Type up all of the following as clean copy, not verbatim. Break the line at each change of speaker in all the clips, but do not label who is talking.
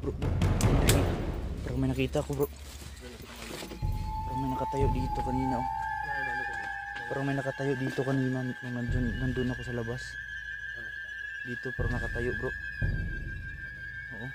Bro, parang may nakita ko bro. Parang may nakatayo dito kanina oh. Parang may nakatayo dito kanina nung nandun ako sa labas. Dito parang nakatayo bro. Oo.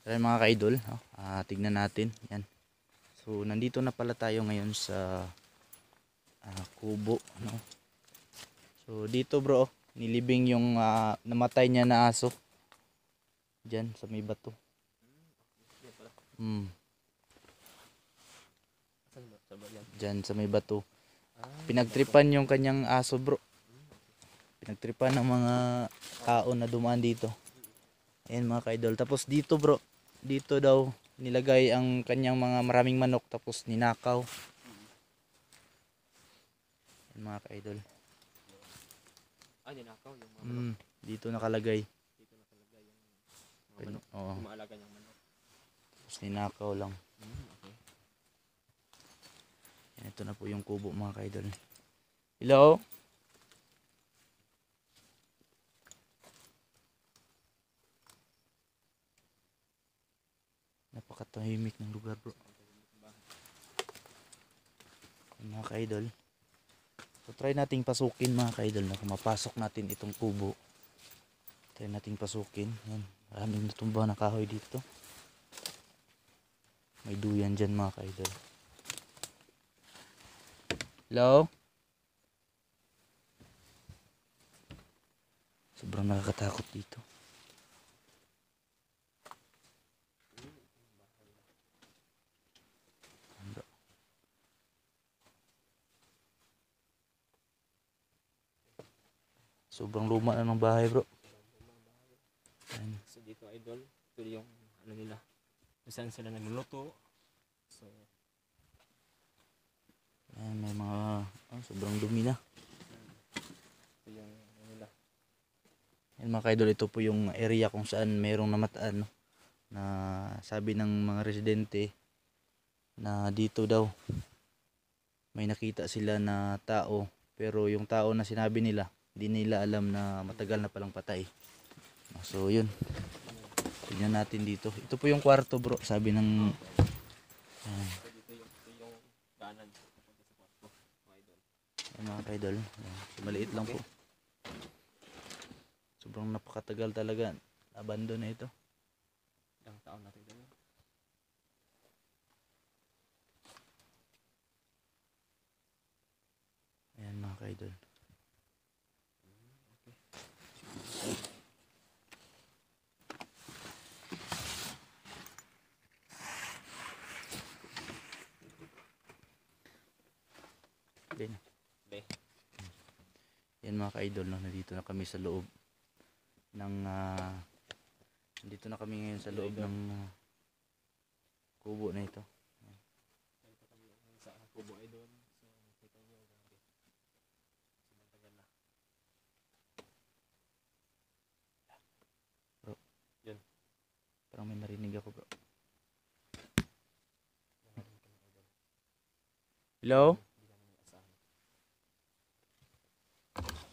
Ayan mga ka-idol, tignan natin. Yan. So nandito na pala tayo ngayon sa kubo, no? So dito bro, nilibing yung namatay niya na aso. Diyan sa may bato. Diyan sa may bato. Pinagtripan yung kanyang aso bro. Pinagtripan ng mga tao na dumaan dito. Ayan mga ka-idol. Tapos dito bro, dito daw nilagay ang kanyang mga maraming manok tapos ninakaw. Ayan mga ka-idol.
Ninakaw yung mga manok.
Dito nakalagay.
Dito nakalagay yung mga manok. Yung maalaga niyang manok.
Tapos ninakaw lang.
Okay.
Yan, ito na po yung kubo mga ka-idol. Hello? Napakatahimik ng lugar bro. Yan, mga ka-idol. So try nating pasukin mga ka-idol na kung mapasok natin itong kubo. Try nating pasukin. Yan. Maraming natumba na kahoy dito. May duyan dyan mga ka-idol. Hello? Sobrang nakakatakot dito. Sobrang luma na ng bahay bro. Ayan.
So dito idol, ito yung ano nila. Kung saan sila nagluluto. So
Ayan, may mga sobrang dumi na.
ito yung ano nila.
Ayan mga ka-idol, ito po yung area kung saan mayroong namataan, no? Na sabi ng mga residente na dito daw may nakita sila na tao, pero yung tao na sinabi nila hindi nila alam na matagal na palang patay. So yun, tignan natin dito. Ito po yung kwarto bro, sabi ng
So dito yung daanan papunta sa kwarto, mga idol.
mga ka-idol. So, maliit lang po. Sobrang napakatagal talaga. Abandon na ito.
Ilang taon na ito idol.
Ayan mga ka-idol. Okay.
Okay.
Yan mga ka-idol, no? Nandito na kami sa loob ng nandito na kami ngayon sa loob ng kubo na ito.
Dito kami sa kubo idol. So nakita niyo grabe. Sobrang tagal na.
Bro.
Yun.
Parang may narinig ako bro. Hello?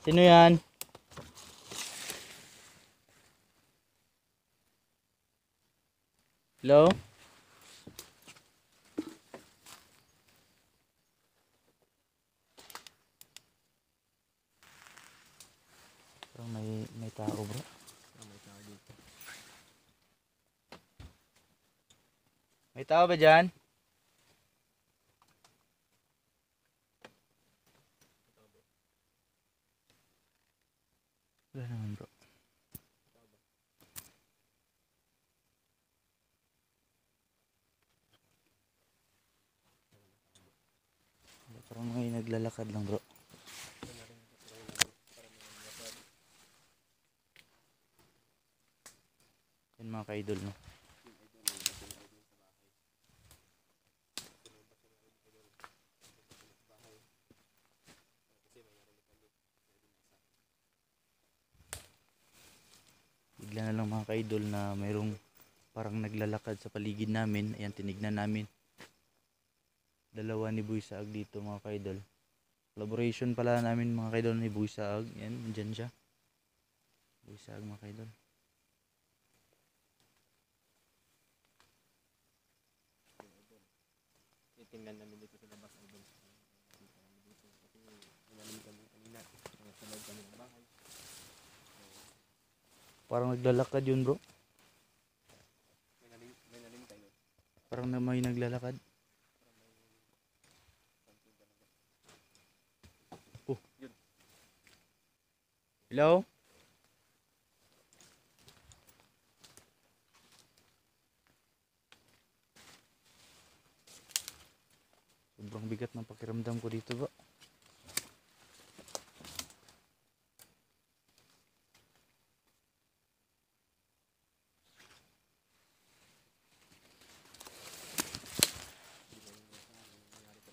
Sino yan? Hello? Parang may tao bro.
May tao dito.
May tao ba dyan? Wala naman bro. Parang may naglalakad lang bro. Yan mga ka-idol, no? bigla na lang mga ka-idol na mayroong parang naglalakad sa paligid namin. Ayan, tinignan namin. Dalawa ni Boy Saag dito mga ka-idol. Collaboration pala namin mga ka-idol ni Boy Saag. Ayan, nandyan siya. Boy Saag mga ka-idol.
Titingnan namin dito sa labas idol. Nakita namin dito. Kasi inalim kami kanina. Sa loob kami ng bahay.
Parang naglalakad yun bro.
May nalim kayo.
Parang na may naglalakad. Oh.
Yun.
Hello? Sobrang bigat ng pakiramdam ko dito bro.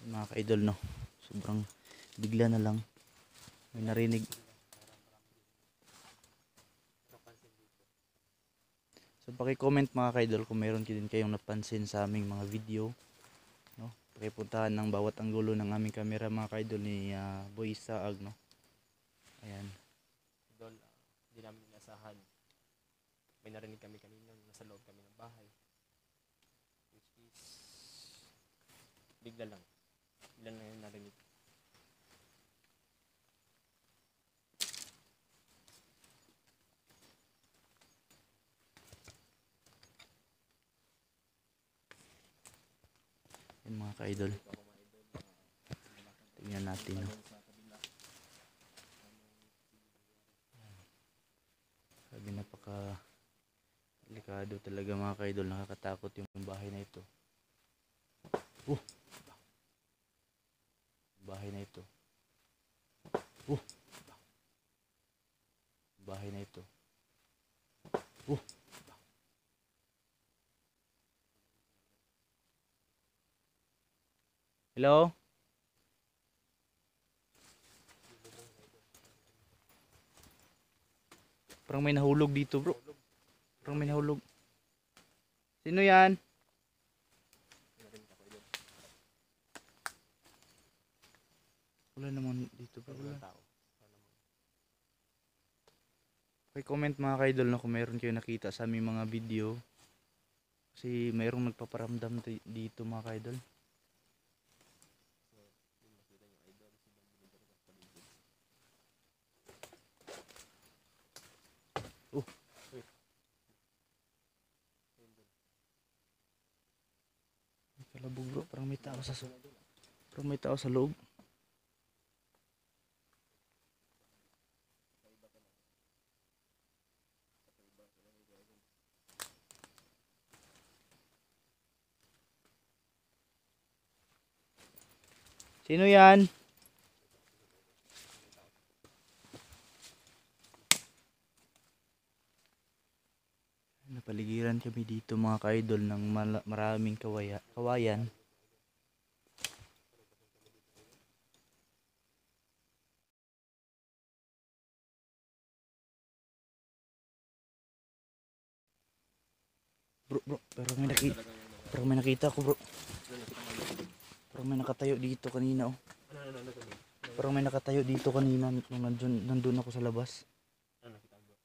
Mga ka-idol no. Sobrang bigla na lang. May narinig. So paki-comment mga ka-idol kung meron din kayong napansin sa aming mga video. No? Pakipuntahan ng bawat anggulo ng aming camera mga ka-idol ni Boy Saag no. Ayan.
Idol, hindi namin inasahan. May narinig kami kanina. Nasa loob kami ng bahay. Which is bigla lang. Bigla lang yung narinig.
Ayan mga ka-idol. Tingnan natin no. Sabi napaka delikado talaga mga ka-idol. Nakakatakot yung bahay na ito. Bahay na ito. Bahay na ito. Hello? Parang may nahulog dito bro. Parang may nahulog. Sino yan?
Narinig ako idol.
Wala naman dito bro.
Walang tao.
Comment mga ka-idol na kung meron kayo nakita sa aming mga video. Kasi mayroong nagpaparamdam dito mga ka-idol. Kalabog bro, parang may tao parang may tao sa loob. Sino yan? Napaligiran kami dito mga ka-idol ng maraming kawayan. Bro, parang may nakita ko bro. Parang may nakatayo dito kanina oh. Parang may nakatayo dito kanina nung nandun ako sa labas.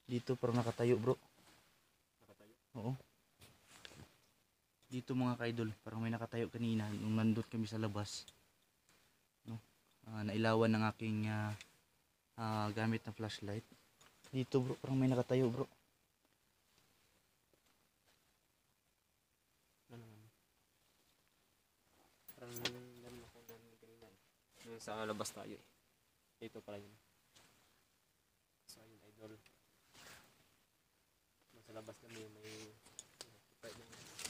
Dito parang nakatayo bro. Oo. Dito mga ka-idol, parang may nakatayo kanina nung nandun kami sa labas. No? Nailawan ng aking gamit na flashlight. Dito bro, parang may nakatayo bro.
Parang naman ako narinig kanina eh. Nung sa labas tayo eh. Ito pala yun. So yun idol. Nung sa labas kami may nakita yung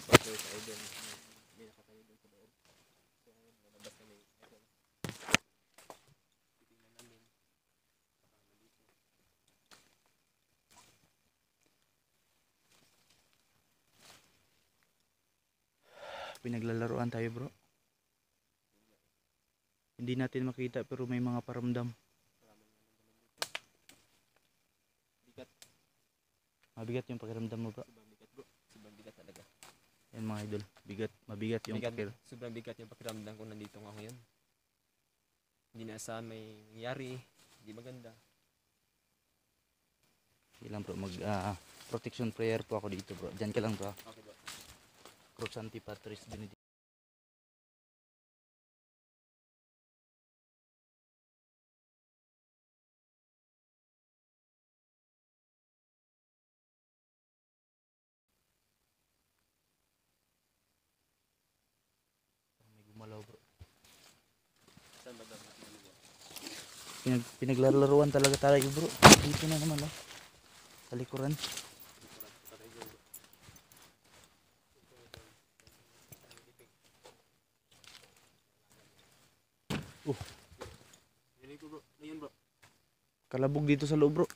partner sa idol. May nakatayo doon sa loob. So ayun, sa labas kami idol. Titingnan namin. Kasama dito.
Pinaglalaroan tayo bro. Hindi natin makita pero may mga paramdam.
Bigat.
Mabigat yung pakiramdam mo bro.
Sobrang bigat bro. Sobrang bigat talaga.
Yan mga idol. Mabigat yung
Sobrang bigat yung pakiramdam ko nandito nga ngayon. Hindi na saan may nangyari. Hindi maganda.
Ilang bro, protection prayer po ako dito bro. Diyan ka lang bro.
Okay bro.
Crux Antipatris Benedict. May gumalaw bro.
Saan ba daw natin ano bro?
Pinaglalaruan talaga tayo bro. Dito na naman oh. Sa likuran.
Patay dyan bro. Narinig ko bro. Ayun bro.
Kalabog dito sa loob bro.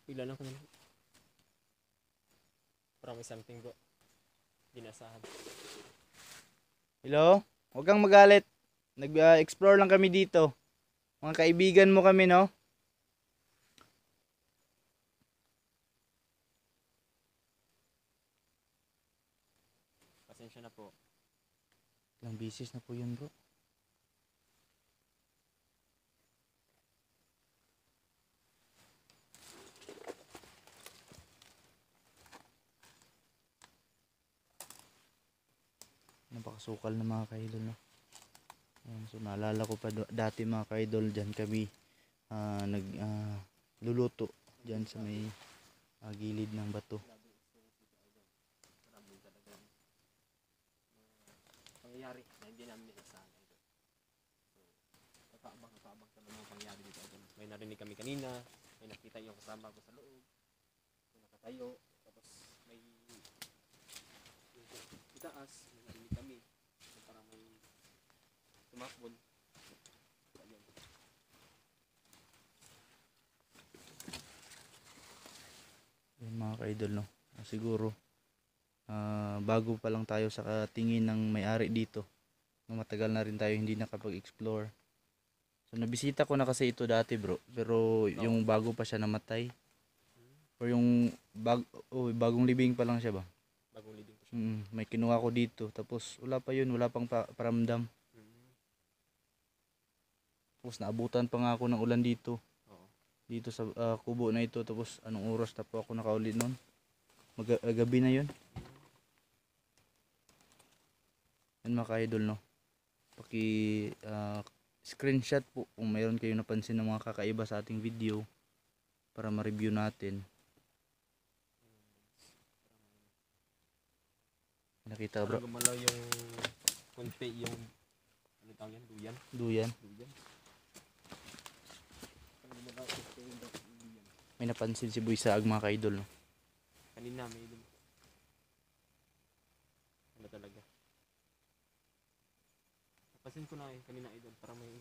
Bigla lang ko na lang. Parang may something bro. Dinasahan.
Hello? Huwag kang magalit. Nag-explore lang kami dito. Mga kaibigan mo kami no?
Pasensya na po.
Ilang bisis na po yun bro. Napakasukal na mga ka-idol no. Ayan, so naalala ko pa dati mga ka-idol, dyan kami luluto dyan sa may gilid ng bato.
Marami talaga pangyayari na hindi namin inasahan ito. So, kapaabang sa mga pangyayari dito. May narinig kami kanina, may nakita yung kasama ko sa loob, may nakatayo, tapos may itaas, may narinig kami, so, parang may tumakbol. So, ayun.
Yan mga ka-idol no. Siguro bago pa lang tayo sa tingin ng may-ari dito. Matagal na rin tayo hindi nakapag-explore. So nabisita ko na kasi ito dati bro, pero yung bago pa siya namatay. Or yung bagong libing pa lang siya ba?
Bagong living ko siya.
May kinuha ko dito, tapos wala pa yun, wala pang paramdam. Tapos naabutan pa nga ako ng ulan dito.
Oo.
Dito sa kubo na ito, tapos anong oras na po ako nakauli nun? Gabi na yun. Yan mga ka-idol no. Paki screenshot po kung mayroon kayong napansin ng mga kakaiba sa ating video para ma-review natin. Nakita bro?
Parang gumalaw yung konti yung ano tawag yan? Duyan?
Duyan.
Duyan. Parang gumalaw konti yung duyan.
May napansin si Boy Saag mga ka-idol no.
Kanina may ano talaga. Napansin ko na kanina idol, parang may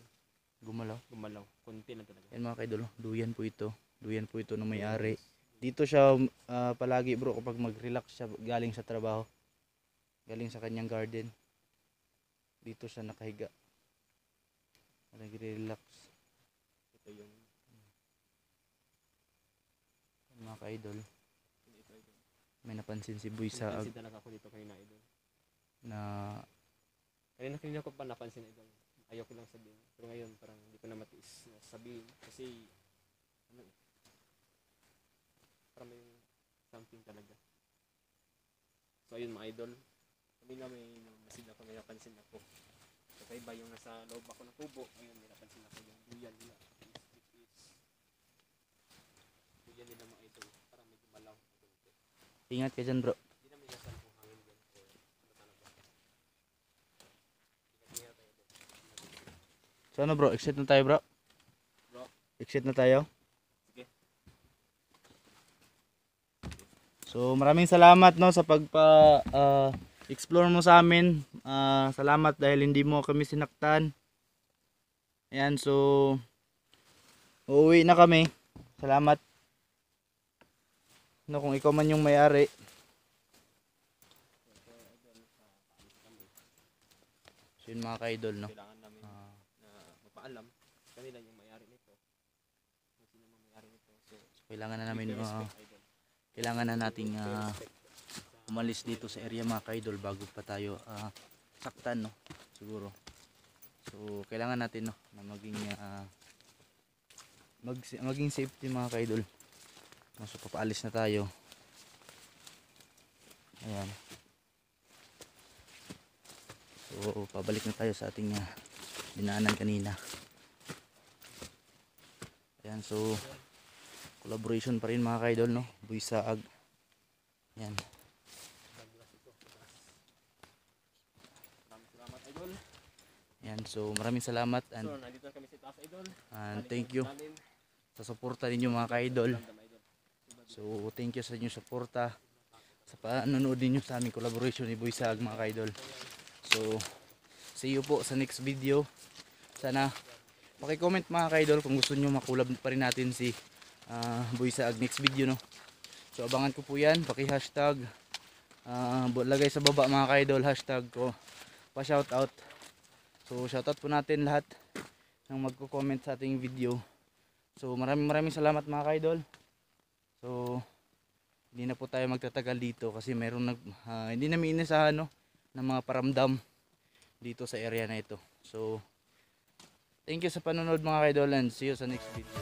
gumalaw. Konti na talaga.
Yan mga ka-idol no. Duyan po ito. Duyan po ito ng may-ari. Dito siya palagi bro kapag mag-relax siya galing sa trabaho. Galing sa kanyang garden. Dito siya nakahiga. Nagre-relax.
Ito yung
Mga ka-idol.
ito idol.
May napansin si Boy Saag
Napansin talaga ako dito kanina idol.
na
Kanina ko pa napansin idol. Ayoko lang sabihin. Pero ngayon parang hindi ko na matiis na sabihin. Kasi ano eh. Parang may something talaga. So ayun mga idol. Kanina may napansin ako, may napansin ako. Kakaiba yung nasa loob ako ng kubo. Ngayon may napansin ako yung duyan nila. Duyan nila mga idol. Parang may gumalaw.
ingat ka dyan bro.
Hindi namin nasan kung hangin dyan o ano talaga. Ingat tayo idol.
So ano bro, exit na tayo bro?
Bro.
Exit na tayo?
Sige.
So maraming salamat no sa explore mo sa amin. Salamat dahil hindi mo kami sinaktan. Ayan, so uuwi na kami. Salamat. No, kung ikaw man yung may-ari. So yun mga ka-idol no.
Kailangan namin na mapaalam kanila yung may-ari nito. Kung sino man may-ari nito. So
Kailangan na namin
respect, idol.
kailangan na nating umalis dito sa area mga ka-idol bago pa tayo saktan, no, siguro. So kailangan natin, no, na maging safety mga ka-idol. So papaalis na tayo. Ayan. So pabalik na tayo sa ating dinaanan kanina. Ayan, so collaboration pa rin mga ka-idol, no, Buisaag. Ayan.
Salamat, idol.
Ayan, so maraming salamat and
So nandito na kami sa taas, idol.
thank you sa suporta ninyo mga ka-idol. So thank you sa inyong suporta sa panonood ninyo sa aming collaboration ni Buisaag mga ka-idol. So see you po sa next video. Sana paki-comment mga ka-idol kung gusto niyo makulab pa rin natin si Buisaag next video, no. So abangan ko po yan, paki-hashtag lagay sa baba mga ka-idol, hashtag ko pa shoutout. So shoutout po natin lahat ng magko-comment sa ating video. So maraming salamat mga ka-idol. So hindi na po tayo magtatagal dito kasi meron hindi namin inasahan, no, ng mga paramdam dito sa area na ito. So thank you sa panonood mga ka-idol and see you sa next video.